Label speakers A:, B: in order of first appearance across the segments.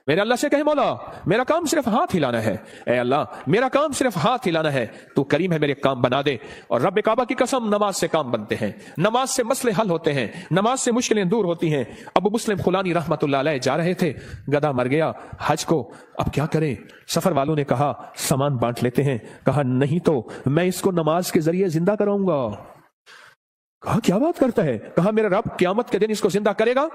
A: میرے اللہ سے کہے مولا میرا کام صرف ہاتھ ہلانا ہے، اے اللہ میرا کام صرف ہاتھ ہلانا ہے، تو کریم ہے میرے کام بنا دے۔ اور رب کعبہ کی قسم نماز سے کام بنتے ہیں، نماز سے مسئلے حل ہوتے ہیں، نماز سے مشکلیں دور ہوتی ہیں۔ ابو مسلم خولانی رحمت اللہ علیہ جا رہے تھے، گدھا مر گیا حج کو، اب کیا کریں؟ سفر والوں نے کہا سامان بانٹ لیتے ہیں، کہا نہیں تو میں اس کو نماز کے ذریعے زندہ کراؤں گا۔ کہا کیا بات کرتا ہے؟ کہا میرا رب قیامت کے دن اس کو زندہ کرے گا؟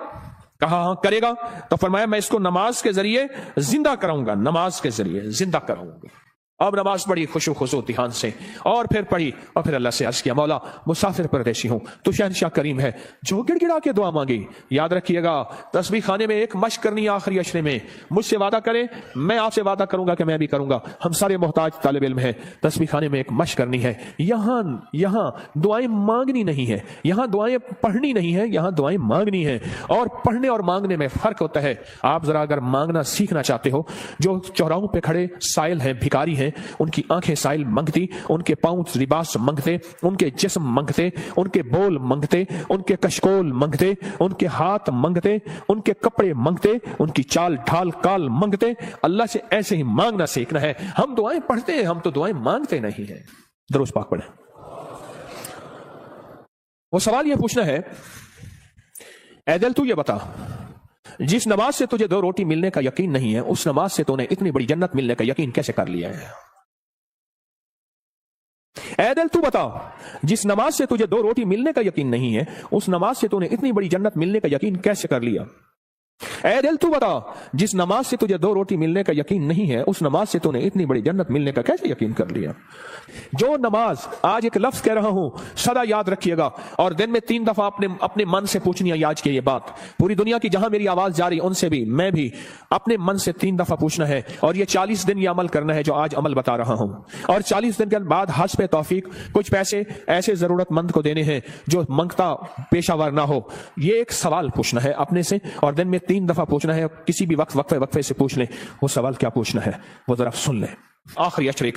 A: کہا ہاں کرے گا۔ تو فرمایا میں اس کو نماز کے ذریعے زندہ کراؤں گا، نماز کے ذریعے زندہ کراؤں گا۔ اب نماز پڑھی خوشو خضوع دھیان سے، اور پھر پڑھی، اور پھر اللہ سے عرض کیا مولا مسافر پردیشی ہوں، تو شہنشاہ کریم ہے جو گڑ گڑا کے دعا مانگی۔ یاد رکھیے گا تسبیح خانے میں ایک مشق کرنی آخری اشرے میں، مجھ سے وعدہ کرے میں آپ سے وعدہ کروں گا کہ میں بھی کروں گا، ہم سارے محتاج طالب علم ہیں، تسبیح خانے میں ایک مشق کرنی ہے۔ یہاں دعائیں مانگنی نہیں ہے، یہاں دعائیں پڑھنی نہیں ہے، یہاں دعائیں مانگنی ہے، اور پڑھنے اور مانگنے میں فرق ہوتا ہے۔ آپ ذرا اگر مانگنا سیکھنا چاہتے ہو، جو چوراہوں پہ کھڑے سائل ہیں، بھکاری ہیں، ان کی آنکھیں سائل منگتی، ان کے پاؤں لباس منگتے، ان کے جسم منگتے، ان کے بول منگتے، ان کے کشکول منگتے، ان کے ہاتھ منگتے، ان کے کپڑے منگتے، ان کی چال ڈھال کال منگتے۔ اللہ سے ایسے ہی مانگنا سیکھنا ہے۔ ہم دعائیں پڑھتے ہیں، ہم تو دعائیں مانگتے نہیں ہیں۔ درود پاک پڑھیں۔ وہ سوال یہ پوچھنا ہے، اے دل تو یہ بتا جس نماز سے تجھے 2 روٹی ملنے کا یقین نہیں ہے، اس نماز سے تو نے اتنی بڑی جنت ملنے کا یقین کیسے کر لیا ہے؟ اے دل تو بتا جس نماز سے تجھے 2 روٹی ملنے کا یقین نہیں ہے، اس نماز سے تو نے اتنی بڑی جنت ملنے کا یقین کیسے کر لیا؟ اے دل تو بتا جس نماز سے تجھے 2 روٹی ملنے کا یقین نہیں ہے، اس نماز سے تو نے اتنی بڑی جنت ملنے کا کیسے یقین کر لیا؟ جو نماز، آج ایک لفظ کہہ رہا ہوں سدا یاد رکھیے گا، اور دن میں 3 دفعہ اپنے من سے پوچھنی ہے آج کی یہ بات، پوری دنیا کی جہاں میری آواز جاری ان سے بھی میں بھی اپنے من سے 3 دفعہ پوچھنا ہے، اور یہ 40 دن یہ عمل کرنا ہے جو آج عمل بتا رہا ہوں، اور 40 دن کے بعد حسب توفیق کچھ پیسے ایسے ضرورت مند کو دینے ہیں جو منگتا پیشہ ور نہ ہو۔ یہ ایک سوال پوچھنا ہے اپنے سے، اور دن میں 3 دفعہ پوچھنا ہے، کسی بھی وقت وقفے سے پوچھ لیں وہ سوال کیا پوچھنا ہے، وہ ذرا سن لیں۔ آخری اشرے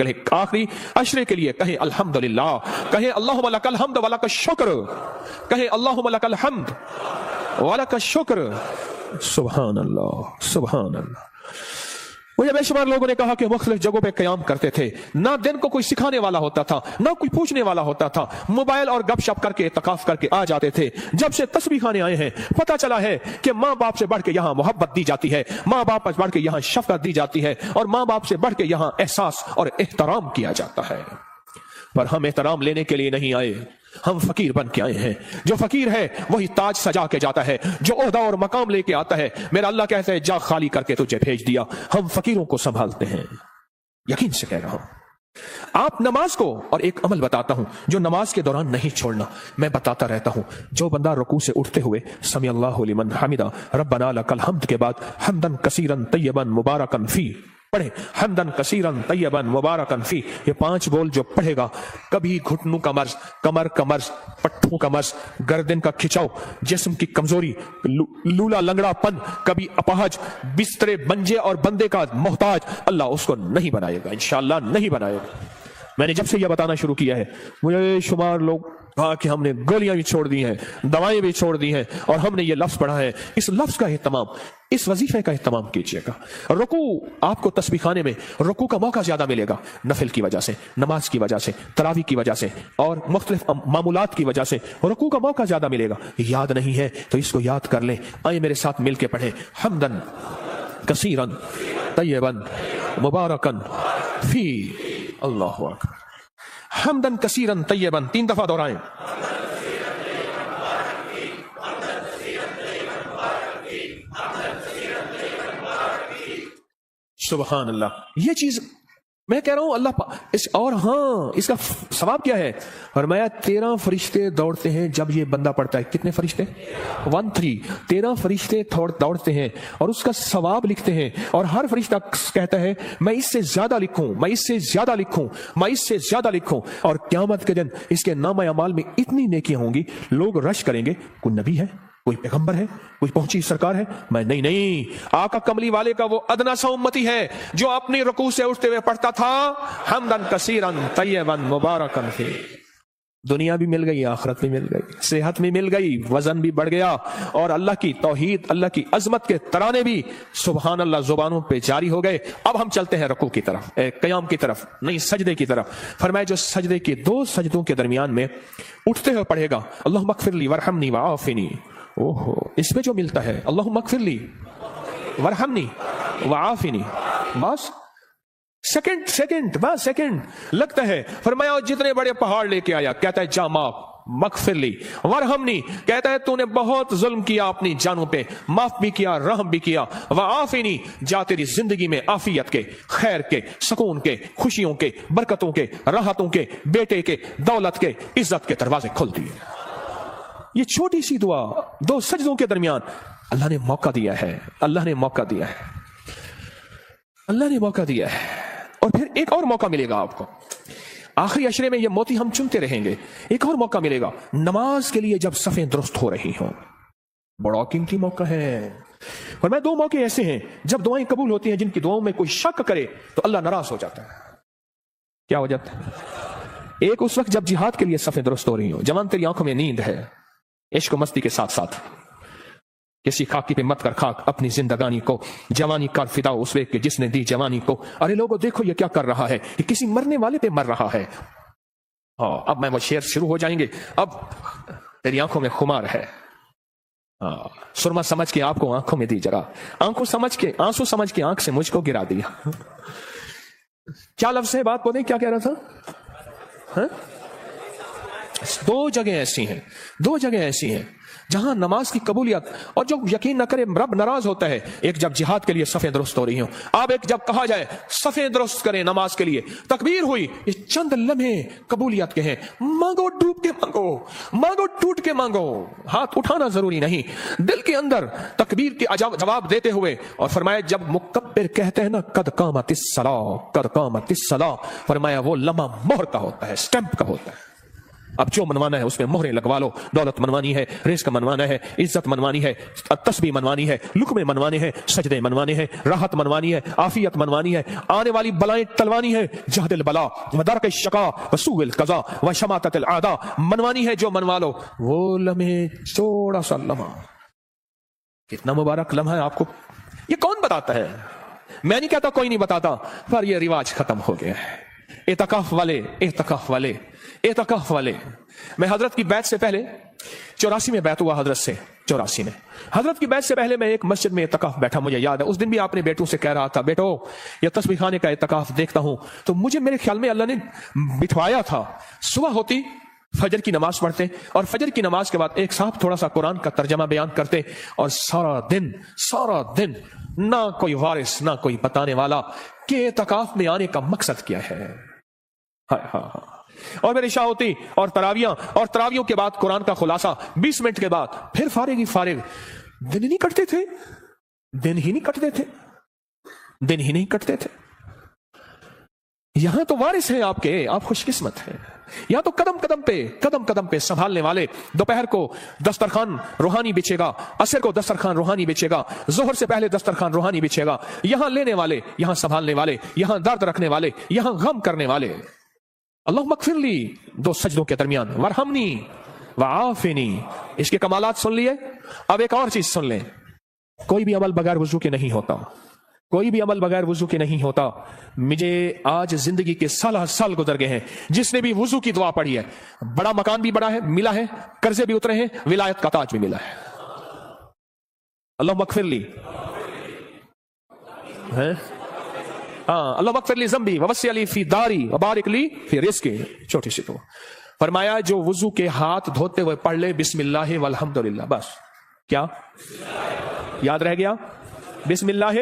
A: کے لیے کہیں الحمدللہ، کہیں اللہم لک الحمد ولک الشکر، کہیں اللہم لک الحمد ولک الشکر۔ سبحان اللہ سبحان اللہ۔ مجھے بے شمار لوگوں نے کہا کہ مختلف جگہوں پہ قیام کرتے تھے، نہ دن کو کوئی سکھانے والا ہوتا تھا، نہ کوئی پوچھنے والا ہوتا تھا، موبائل اور گپ شپ کر کے اعتکاف کر کے آ جاتے تھے۔ جب سے تسبیح خانے آئے ہیں پتہ چلا ہے کہ ماں باپ سے بڑھ کے یہاں محبت دی جاتی ہے، ماں باپ سے بڑھ کے یہاں شفقت دی جاتی ہے، اور ماں باپ سے بڑھ کے یہاں احساس اور احترام کیا جاتا ہے۔ پر ہم احترام لینے کے لیے نہیں آئے، ہم فقیر بن کے آئے ہیں۔ جو فقیر ہے وہی تاج سجا کے جاتا ہے، جو عہدہ اور مقام لے کے آتا ہے میرا اللہ کہتا ہے جا خالی کر کے تجھے بھیج دیا۔ ہم فقیروں کو سنبھالتے ہیں، یقین سے کہہ رہا ہوں۔ آپ نماز کو، اور ایک عمل بتاتا ہوں جو نماز کے دوران نہیں چھوڑنا، میں بتاتا رہتا ہوں، جو بندہ رکوع سے اٹھتے ہوئے سمی اللہ لمن حمدہ ربنا لک الحمد کے بعد حمدن کثیرن طیبن مبارکن فی پڑھے، حمدن کثیرن طیبن مبارکن فی، یہ 5 بول جو پڑھے گا، کبھی گھٹنوں کا مرض، کمر کا مرض، پٹھوں کا مرض، گردن کا کھچاؤ، جسم کی کمزوری، لولا لنگڑا پن، کبھی اپاہج، بسترے منجے اور بندے کا محتاج، اللہ اس کو نہیں بنائے گا، انشاءاللہ نہیں بنائے گا۔ میں نے جب سے یہ بتانا شروع کیا ہے مجھے شمار لوگ کہا کہ ہم نے گولیاں بھی چھوڑ دی ہیں، دوائیں بھی چھوڑ دی ہیں، اور ہم نے یہ لفظ پڑھا ہے۔ اس لفظ کا اہتمام، اس وظیفے کا اہتمام کیجیے گا۔ رکوع، آپ کو تسبیح خانے میں رکوع کا موقع زیادہ ملے گا، نفل کی وجہ سے، نماز کی وجہ سے، تراویح کی وجہ سے، اور مختلف معمولات کی وجہ سے رکوع کا موقع زیادہ ملے گا۔ یاد نہیں ہے تو اس کو یاد کر لیں، آئیں میرے ساتھ مل کے پڑھیں، حمدن کثیرن طیبن مبارکن فی، اللہ اکبر، حمدن کثیرن طیبن 3 دفعہ دہرائیں۔ سبحان اللہ۔ یہ چیز میں کہہ رہا ہوں اللہ اور ہاں اس کا ثواب کیا ہے؟ فرمایا 13 فرشتے دوڑتے ہیں جب یہ بندہ پڑھتا ہے۔ کتنے فرشتے؟ 13 فرشتے دوڑتے ہیں اور اس کا ثواب لکھتے ہیں، اور ہر فرشتہ کہتا ہے میں اس سے زیادہ لکھوں، میں اس سے زیادہ لکھوں، میں اس سے زیادہ لکھوں، اور قیامت کے دن اس کے نامہ اعمال میں اتنی نیکیاں ہوں گی، لوگ رش کریں گے کوئی نبی ہے، کوئی پیغمبر ہے، کوئی پہنچی سرکار ہے؟ میں نہیں، آقا کملی والے کا وہ ادنا سا امتی ہے جو اپنی رکوع سے اٹھتے ہوئے پڑھتا تھا حمدن کثیرن طیبن مبارکن فی۔ दुनिया भी मिल गई, आखिरत भी मिल गई, सेहत भी मिल गई, वजन भी बढ़ गया, और अल्लाह की तौहीद, अल्लाह की अजमत के तराने भी सुभान अल्लाह जुबानों पे जारी हो गए। अब हम चलते हैं रुकू की तरफ, क़याम की तरफ, नहीं सजदे की तरफ। फरमाया जो सजदे के दो सजदों के दरमियान में उठते हुए पढ़ेगा अल्लाहुम्मा अग़फ़िरली वरहमनी वआफ़िनी, ओहो, इसमें जो मिलता है अल्लाहुम्मा अग़फ़िरली वरहमनी वआफ़िनी, बस सेकंड लगता है। फरमाया जितने बड़े पहाड़ लेके आया, कहता है जा माफ, मग़फ़िरली वरहमनी, कहता है तूने बहुत जुल्म किया अपनी जानों पे, माफ भी किया, रहम भी किया, वआफ़िनी, जा तेरी जिंदगी में आफियत के, खैर के, सुकून के, खुशियों के, बरकतों के, राहतों के, बेटे के, दौलत के, इज्जत के दरवाजे खोल दिए। ये छोटी सी दुआ दो सजदों के दरमियान अल्लाह ने मौका दिया है, अल्लाह ने मौका दिया है, अल्लाह ने मौका दिया है। और फिर एक और मौका मिलेगा आपको, आखिरी अशरे में ये मोती हम चुनते रहेंगे। एक और मौका मिलेगा नमाज के लिए, जब सफ़ें दुरुस्त हो रही हों, बड़ा कीमती मौका है। और मैं दो मौके ऐसे हैं जब दुआएं कबूल होती हैं, जिनकी दुआओं में कोई शक करे तो अल्लाह नाराज हो जाता है। क्या हो जाता है? एक उस वक्त जब जिहाद के लिए सफ़ें दुरुस्त हो रही हो, जवान तेरी आंखों में नींद है, इश्क मस्ती के साथ साथ किसी खाकी पे मत कर खाक अपनी जिंदगानी को, जवानी कर फिदा उस वे के जिसने दी जवानी को। अरे लोगों देखो ये क्या कर रहा है, ये किसी मरने वाले पे मर रहा है। हाँ, अब मैं वो शेर शुरू हो जाएंगे। अब तेरी आंखों में खुमार है, हाँ, सुरमा समझ के आपको आंखों में दी जगह, आंखों समझ के आंसू समझ के आंख से मुझको गिरा दिया। क्या लफ्ज़ है, बात बोले, क्या कह रहा था? हाँ? दो जगह ऐसी हैं जहां नमाज की कबूलियत, और जो यकीन न करे रब नाराज होता है, एक जब जिहाद के लिए सफ़ें दुरुस्त हो रही हो, अब एक जब कहा जाए सफ़ें दुरुस्त करें नमाज के लिए, तकबीर हुई, ये चंद लम्हे कबूलियत के हैं। मांगो, डूब के मांगो, मांगो टूट के मांगो, हाथ उठाना जरूरी नहीं, दिल के अंदर तकबीर के जवाब देते हुए। और फरमाया जब मुकब्बिर कहते हैं ना कद कामतिस सलाह, फरमाया वो लम्हा मोहर का होता है, स्टैंप का होता है। अब जो मनवाना है उसमें मोहरें लगवा लो, दौलत मनवानी है, रिज़्क़ मनवाना है, इज्जत मनवानी है, तस्बीह मनवानी है, लुक़मे मनवाने हैं, सजदे मनवाने हैं, राहत मनवानी है, आफियत मनवानी है, आने वाली बलाएं टलवानी है, जहदिल बला व दरक शका व सूइल क़ज़ा व शमाततिल आदा मनवानी है। जो मनवा लो वो लम्हे, थोड़ा सा लम्हा, कितना मुबारक लम्हा है। आपको ये कौन बताता है? मैं नहीं कहता, कोई नहीं बताता, पर ये रिवाज खत्म हो गया है। एतकाफ वाले मैं हजरत की बैत से पहले 84 में बैत हुआ, हजरत से 84 में हजरत की बैत से पहले मैं एक मस्जिद में एतकाफ बैठा, मुझे याद है। उस दिन भी आपने बेटों से कह रहा था, बेटो ये तस्बीह खाने का एतकाफ देखता हूं, तो मुझे मेरे ख्याल में अल्लाह ने बिठवाया था। सुबह होती, फजर की नमाज पढ़ते, और फजर की नमाज के बाद एक साहब थोड़ा सा कुरान का तर्जमा बयान करते, और सारा दिन ना कोई वारिस ना कोई बताने वाला कि एतकाफ में आने का मकसद क्या है। हाँ। और फिर इशा होती और तरावियों के बाद कुरान का खुलासा, 20 मिनट के बाद फिर फारिग। दिन ही नहीं कटते थे। यहां तो वारिस है आपके, आप खुशकिस्मत हैं। यहां तो कदम कदम पे संभालने वाले। दोपहर को दस्तरखान रूहानी बिछेगा, असर को दस्तरखान रूहानी बिछेगा, जोहर से पहले दस्तरखान रूहानी बिछेगा। यहां लेने वाले, यहां संभालने वाले, यहां दर्द रखने वाले, यहां गम करने वाले। अल्लाहुम्मा अग़फ़िरली, दो सजदों के दरमियान वरहमनी वआफ़िनी, इसके कमालात सुन लिए। अब एक और चीज सुन लें, कोई भी अमल बगैर वजू के नहीं होता। मुझे आज जिंदगी के साल गुजर गए हैं, जिसने भी वजू की दुआ पढ़ी है, बड़ा मकान भी बड़ा है मिला है, कर्जे भी उतरे हैं, विलायत का ताज भी मिला है। अल्लाहुम्मा अग़फ़िरली, अल्लाहुम्मा अग़फ़िरली ज़ंबी ववस्सिअ ली फी दारी व बारिक ली फी रिज़्क़ी। छोटी सी तो फरमाया जो वजू के हाथ धोते हुए पढ़ ले बिस्मिल्लाह वल्हम्दुलिल्लाह, बस क्या याद रह गया? बिस्मिल्लाह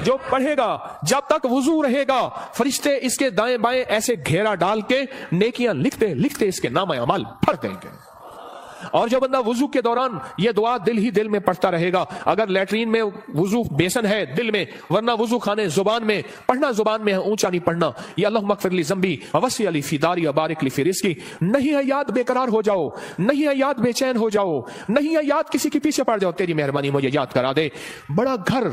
A: जो पढ़ेगा, जब तक वजू रहेगा, फरिश्ते इसके दाएं बाएं ऐसे घेरा डाल के नेकियां लिखते इसके नाम अमाल भर देंगे। اور जो बंदा वुजू के दौरान ये दुआ दिल ही दिल में पढ़ता रहेगा, अगर लैट्रीन में वुजू बेसन है दिल में, वरना वुजू खाने जुबान में पढ़ना, जुबान में है, ऊंचा नहीं पढ़ना, ये अल्लाहुम्मा मगफिर ली ज़ंबी वसी अली फी दारी व बारिक ली फी रिज़्क़ी। नहीं है याद बेकरार हो जाओ, नहीं है याद बेचैन हो जाओ, नहीं है याद किसी के पीछे पड़ जाओ, तेरी मेहरबानी मुझे याद करा दे। बड़ा घर,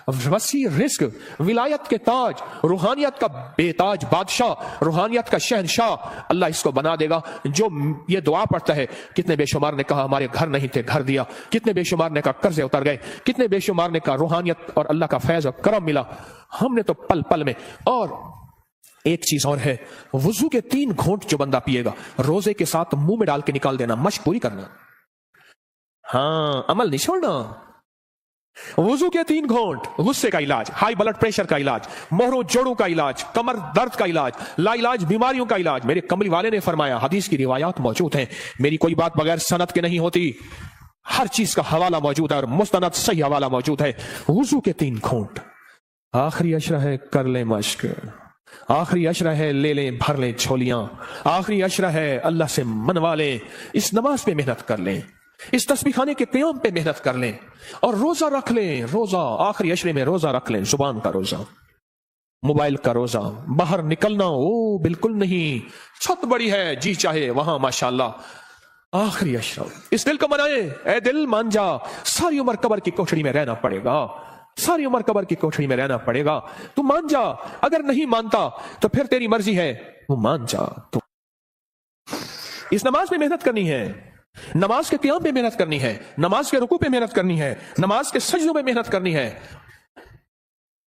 A: वसी रिस्क, विलायत के ताज, रूहानियत का बेताज बादशाह, रूहानियत का शहनशाह, अल्लाह इसको बना देगा जो ये दुआ पढ़ता है। कितने बेशुमार ने कहा हमारे घर नहीं थे, घर दिया, कितने बेशुमार ने कहा कर्जे उतर गए, कितने बेशुमार ने कहा रूहानियत और अल्लाह का फैज और करम मिला, हमने तो पल पल में। और एक चीज और है, वुजू के 3 घूंट जो बंदा पिएगा रोजे के साथ मुंह में डाल के निकाल देना, मश्क पूरी करना। हाँ, अमल नहीं छोड़ना। वुजू के 3 घूंट, गुस्से का इलाज, हाई ब्लड प्रेशर का इलाज, मोहरों जोड़ों का इलाज, कमर दर्द का इलाज, लाइलाज बीमारियों का इलाज। मेरे कमली वाले ने फरमाया, हदीस की रिवायात मौजूद हैं, मेरी कोई बात बगैर सनद के नहीं होती, हर चीज का हवाला मौजूद है और मुस्तनद सही हवाला मौजूद है। वुजू के 3 घूंट, आखिरी अशरा है कर ले मश्क, आखिरी अशरा है ले लें भर लें झोलियां, आखिरी अशरा है अल्लाह से मनवा लें, इस नमाज पे मेहनत कर लें, इस तस्बीह खाने के क़याम पे मेहनत कर लें और रोजा रख लें। रोजा आखिरी अशरे में रोजा रख लें, जुबान का रोजा, मोबाइल का रोजा, बाहर निकलना ओ बिल्कुल नहीं, छत बड़ी है जी चाहे वहां माशाअल्लाह। आखिरी अशरा इस दिल को मनाए, ए दिल मान जा, सारी उम्र कब्र की कोठरी में रहना पड़ेगा, सारी उम्र कब्र की कोठरी में रहना पड़ेगा, तू मान जा। अगर नहीं मानता तो फिर तेरी मर्जी है, तू मान जा। तो इस नमाज में मेहनत करनी है, नमाज के क़याम पे मेहनत करनी है, नमाज के रुकू पे मेहनत करनी है, नमाज के सजदों पे मेहनत करनी है।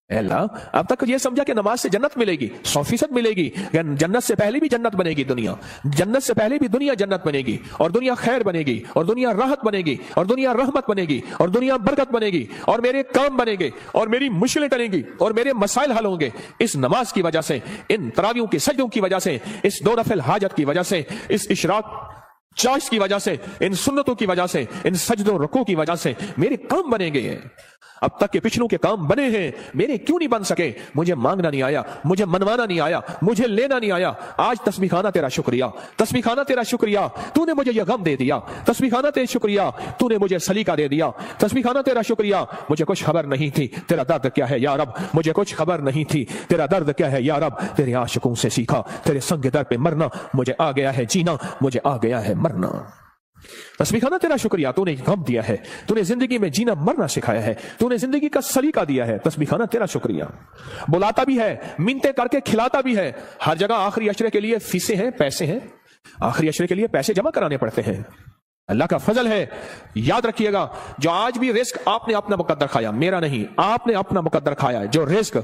A: अल्लाह अब तक ये समझा कि नमाज से जन्नत मिलेगी, 100% मिलेगी, जन्नत से पहले भी जन्नत बनेगी दुनिया, जन्नत से पहले भी दुनिया जन्नत बनेगी, और दुनिया खैर बनेगी, और दुनिया राहत बनेगी, और दुनिया रहमत बनेगी, और दुनिया बरकत बनेगी, और मेरे काम बनेंगे, और मेरी मुश्किलें टलेंगी, और मेरे मसाइल हल होंगे इस नमाज की वजह से, इन तरावियों के सजदों की वजह से, इस 2 नफिल हाजत की वजह से, इस इशराक चाश की वजह से, इन सुन्नतों की वजह से, इन सजदों रुकू की वजह से मेरे काम बनेंगे। अब तक के पिछलों के काम बने हैं, मेरे क्यों नहीं बन सके? मुझे मांगना नहीं आया, मुझे मनवाना नहीं आया, मुझे लेना नहीं आया। आज तस्बीह खाना तेरा शुक्रिया, तस्बीह खाना तेरा शुक्रिया, तूने मुझे यह गम दे दिया, तस्बीह खाना तेरा शुक्रिया, तूने मुझे सलीका दे दिया, तस्बीह खाना तेरा शुक्रिया, मुझे कुछ खबर नहीं थी तेरा दर्द क्या है या रब, मुझे कुछ खबर नहीं थी तेरा दर्द क्या है या रब, तेरे आशिकों से सीखा तेरे संग दर पे मरना, मुझे आ गया है जीना, मुझे आ गया है मरना। तस्बीह खाना तेरा शुक्रिया, तूने गम दिया है, तूने जिंदगी में जीना मरना सिखाया है, तूने जिंदगी का सलीका दिया है। तस्बीह खाना तेरा शुक्रिया, बुलाता भी है, मिन्नतें करके खिलाता भी है। हर जगह आखिरी अशरे के लिए फीसें हैं, पैसे हैं, आखिरी अशरे के लिए पैसे जमा कराने पड़ते हैं। अल्लाह का फजल है। याद रखिएगा, जो आज भी रिस्क आपने अपना मुकद्दर खाया, मेरा नहीं, आपने अपना मुकद्दर खाया है, जो रिस्क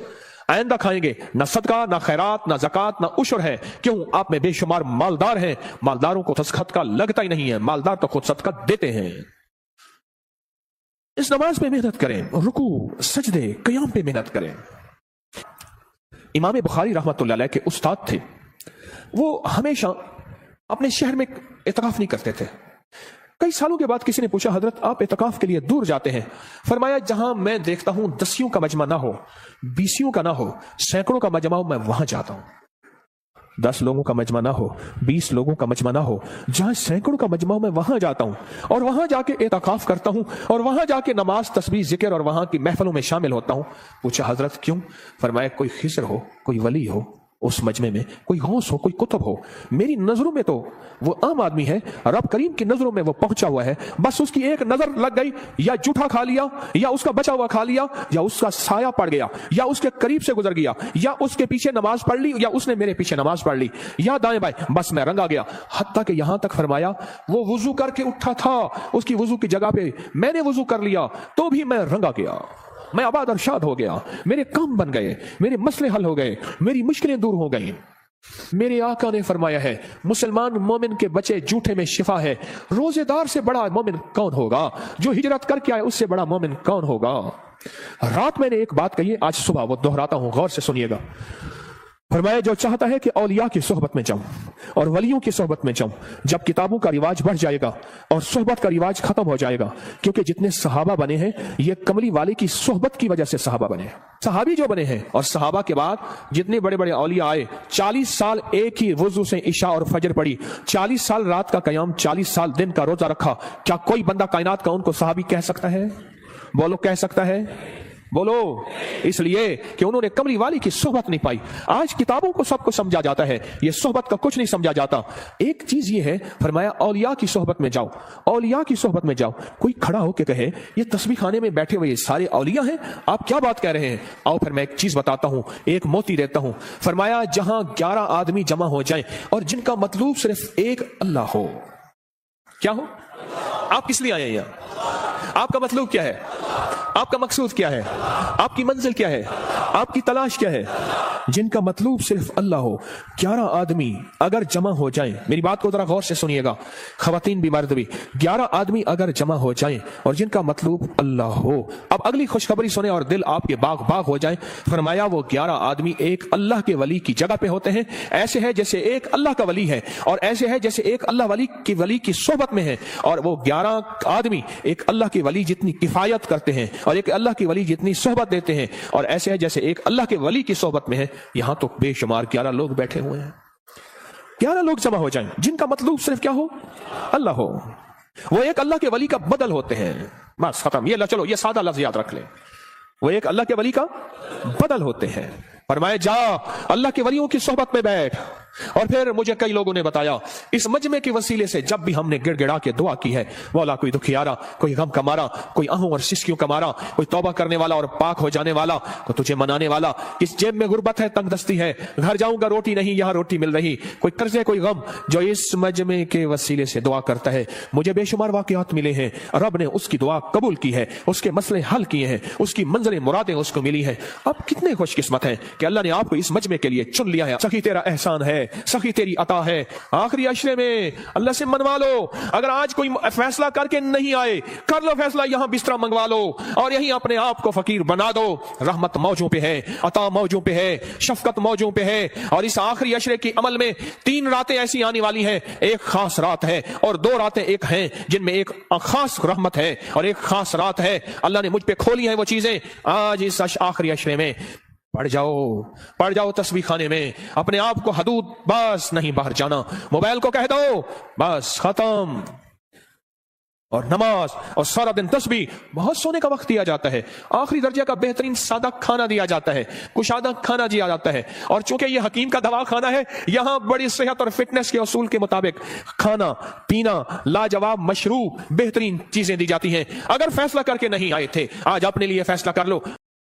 A: आइंदा खाएंगे, ना सदका, ना खैरात, ना ज़कात, ना उशर है। क्यों? आप में बेशुमार मालदार हैं, मालदारों को तो सदका लगता ही नहीं है, मालदार तो खुद सदका देते हैं। इस नमाज में मेहनत करें, रुकू सजदे क़याम पे मेहनत करें। इमाम बुखारी रहमतुल्लाह अलैह के उस्ताद थे, वो हमेशा अपने शहर में इतिकाफ नहीं करते थे। कई सालों के बाद किसी ने पूछा, हजरत आप इतिकाफ के लिए दूर जाते हैं? फरमाया, जहां मैं देखता हूं 10 का मजमा ना हो, 20 का ना हो, सैकड़ों का मजमा हो, मैं वहां जाता हूं। 10 लोगों का मजमा ना हो, 20 लोगों का मजमा ना हो, जहां सैकड़ों का मजमा हो, मैं वहां जाता हूं और वहां जाके इतिकाफ करता हूं और वहां जाके नमाज, तस्बीह, जिक्र और वहां की महफिलों में शामिल होता हूं। पूछा, हजरत क्यों? फरमाया, कोई खिस्र हो, कोई वली हो उस मजमे में, कोई गौस हो, कोई कुतुब हो, मेरी नजरों में तो वो आम आदमी है, रब करीम की नजरों में वो पहुंचा हुआ है। बस उसकी एक नजर लग गई, या जूठा खा लिया, या उसका बचा हुआ खा लिया, या उसका साया पड़ गया, या उसके करीब से गुजर गया, या उसके पीछे नमाज पढ़ ली, या उसने मेरे पीछे नमाज पढ़ ली, या दाएं बाएं, बस मैं रंगा गया। हत्ता कि यहां तक फरमाया, वो वुजू करके उठा था, उसकी वुजू की जगह पे मैंने वुजू कर लिया तो भी मैं रंगा गया, मैं आबाद और शाद हो गया, मेरे काम बन गए, मेरे मसले हल हो गए, मेरी मुश्किलें दूर हो गई। मेरे आका ने फरमाया है, मुसलमान मोमिन के बचे जूठे में शिफा है। रोजेदार से बड़ा मोमिन कौन होगा? जो हिजरत करके आए उससे बड़ा मोमिन कौन होगा? रात मैंने एक बात कही, आज सुबह वो दोहराता हूं, गौर से सुनिएगा। फरमाया, जो चाहता है कि औलिया की सोहबत में जाऊं, اور ولیوں کی صحبت میں جاؤں جب کتابوں کا رواج بڑھ جائے گا اور صحبت کا رواج ختم ہو جائے گا، کیونکہ جتنے صحابہ بنے ہیں یہ کملی والے کی صحبت کی وجہ سے صحابہ بنے ہیں۔ صحابی جو بنے ہیں اور صحابہ کے بعد جتنے بڑے بڑے اولیاء آئے، 40 سال ایک ہی وضو سے عشاء اور فجر پڑھی، 40 سال رات کا قیام، 40 سال دن کا روزہ رکھا، کیا کوئی بندہ کائنات کا ان کو صحابی کہہ سکتا ہے؟ بولو، کہہ سکتا ہے؟ بولو۔ اس لیے کہ انہوں نے کملی والی کی صحبت نہیں پائی۔ آج کتابوں کو سب کو سمجھا جاتا ہے، یہ صحبت کا کچھ نہیں سمجھا جاتا۔ ایک چیز یہ ہے، فرمایا اولیاء کی صحبت میں جاؤ، اولیاء کی صحبت میں جاؤ۔ کوئی کھڑا ہو کے کہے یہ تسبیح خانے میں بیٹھے ہوئے سارے اولیاء ہیں، آپ کیا بات کہہ رہے ہیں؟ آؤ پھر میں ایک چیز بتاتا ہوں، ایک موتی دیتا ہوں۔ فرمایا جہاں 11 آدمی جمع ہو جائیں اور جن کا مطلوب صرف ایک اللہ ہو، کیا ہو؟ آپ کس لیے آئے ہیں یہاں؟ آپ کا مطلوب کیا ہے؟ آپ کا مقصود کیا ہے؟ آپ کی منزل کیا ہے؟ آپ کی تلاش کیا ہے؟ جن کا مطلوب صرف اللہ ہو، 11 آدمی اگر جمع ہو جائیں، میری بات کو ذرا غور سے سنیے گا، خواتین بھی مرد بھی، 11 آدمی اگر جمع ہو جائیں اور جن کا مطلوب اللہ ہو۔ اب اگلی خوشخبری سنیں اور دل آپ کے باغ باغ ہو جائیں۔ فرمایا وہ 11 آدمی ایک اللہ کے ولی کی جگہ پہ ہوتے ہیں، ایسے ہے جیسے ایک اللہ کا ولی ہے، اور ایسے ہے جیسے ایک اللہ ولی کی صحبت میں ہے، اور وہ 11 آدمی ایک اللہ کے ولی جتنی کفایت کرتے ہیں اور ایک اللہ کے ولی جتنی صحبت دیتے ہیں، اور ایسے ہے جیسے ایک اللہ کے ولی کی صحبت میں ہے۔ یہاں تو بے شمار 11 لوگ بیٹھے ہوئے ہیں، 11 لوگ جمع ہو جائیں جن کا مطلوب صرف کیا ہو؟ اللہ ہو، وہ ایک اللہ کے ولی کا بدل ہوتے ہیں، بس ختم۔ یہ چلو یہ سادہ لفظ یاد رکھ لیں، وہ ایک اللہ کے ولی کا بدل ہوتے ہیں۔ فرمائے جا اللہ کے ولیوں کی صحبت میں بیٹھ۔ اور پھر مجھے کئی لوگوں نے بتایا اس مجمع کے وسیلے سے جب بھی ہم نے گڑ گڑا کے دعا کی ہے، مولا کوئی دکھیارا، کوئی غم کا مارا، کوئی آہوں اور سسکیوں کا مارا، کوئی توبہ کرنے والا اور پاک ہو جانے والا، کوئی تجھے منانے والا، کس جیب میں غربت ہے، تنگ دستی ہے، گھر جاؤں گا روٹی نہیں، یہاں روٹی مل رہی، کوئی قرضے کوئی غم، جو اس مجمع کے وسیلے سے دعا کرتا ہے، مجھے بے شمار واقعات ملے ہیں، رب نے اس کی دعا قبول کی ہے، اس کے مسئلے حل کیے ہیں، اس کی منزلیں مرادیں اس کو ملی ہیں۔ اب کتنے خوش قسمت ہیں کہ اللہ نے آپ کو اس مجمع کے لیے چن لیا ہے۔ سخی تیرا احسان ہے، سخی تیری عطا ہے۔ آخری عشرے میں اللہ سے منوا لو، اگر آج کوئی فیصلہ کر کے نہیں آئے، کر لو فیصلہ، یہاں بستر منگوا لو اور یہیں اپنے آپ کو فقیر بنا دو۔ رحمت موجوں پہ ہے، عطا موجوں پہ ہے، شفقت موجوں پہ ہے، اور اس آخری عشرے کی عمل میں 3 راتیں ایسی آنے والی ہیں، ایک خاص رات ہے اور 2 راتیں ایک ہیں جن میں ایک خاص رحمت ہے اور ایک خاص رات ہے۔ اللہ نے مجھ پہ کھولی ہیں وہ چیزیں آج اس آخری عشرے میں۔ پڑھ جاؤ تسبیح خانے میں، اپنے آپ کو حدود بس نہیں باہر جانا، موبائل کو کہہ دو بس ختم، اور نماز اور سارا دن تسبیح۔ بہت سونے کا وقت دیا جاتا ہے، آخری درجے کا بہترین سادہ کھانا دیا جاتا ہے، کشادہ کھانا دیا جاتا ہے، اور چونکہ یہ حکیم کا دوا کھانا ہے، یہاں بڑی صحت اور فٹنس کے اصول کے مطابق کھانا پینا لاجواب مشروب بہترین چیزیں دی جاتی ہیں۔ اگر فیصلہ کر کے نہیں آئے تھے، آج اپنے لیے فیصلہ کر لو،